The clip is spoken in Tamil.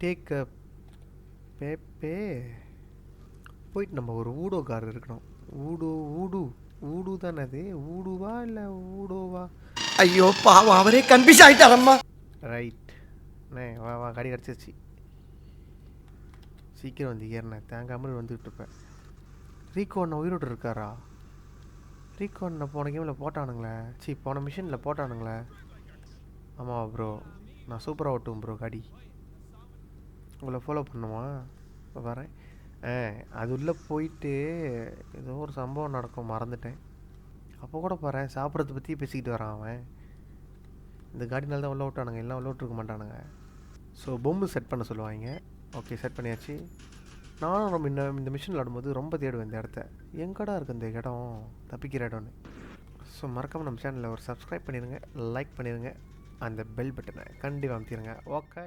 டேக் அ பேப்பே போயிட்டு நம்ம ஒரு ஊடோ கார் இருக்கணும். ஊடு ஊடு ஊடு தானே அது? ஊடுவா இல்லை ஊடோவா? ஐயோ பாவம், அவரே கன்ஃபியூஸ் ஆயிட்டாரம்மா. ரைட். அண்ணே வா வா, காடி கிடச்சிருச்சு. சீக்கிரம் வந்து ஏறினே, தேங்காமல் வந்துக்கிட்டு இருப்பேன். ரீகோ அண்ணன் உயிரோடு இருக்காரா? ரீகோ அண்ணன் போன கேமில் போட்டானுங்களே, போன மிஷினில் போட்டானுங்களே. ஆமாம் ப்ரோ, நான் சூப்பராக ஓட்டுவேன் ப்ரோ காடி. உங்களை ஃபாலோ பண்ணுமா? வரேன். அது உள்ளே போயிட்டு ஏதோ ஒரு சம்பவம் நடக்கும், மறந்துட்டேன். அப்போ கூட போகிறேன், சாப்பிட்றத பற்றி பேசிக்கிட்டு வரான் அவன். இந்த காடினால தான் உள்ள விட்டானுங்க, எல்லாம் உள்ள விட்டுருக்க மாட்டானுங்க. ஸோ பொம்மை செட் பண்ண சொல்லுவாங்க. ஓகே, செட் பண்ணியாச்சு. நானும் ரொம்ப இந்த மிஷின் விளாடும்போது ரொம்ப தேடுவேன் இந்த இடத்த. எங்கடா இருக்குது இந்த இடம், தப்பிக்கிற இடம்னு. ஸோ மறக்காமல் நம்ம சேனலில் ஒரு சப்ஸ்கிரைப் பண்ணிடுங்க, லைக் பண்ணிடுங்க, அந்த பெல் பட்டனை கண்டிப்பாக அமுத்திடுங்க. ஓகே.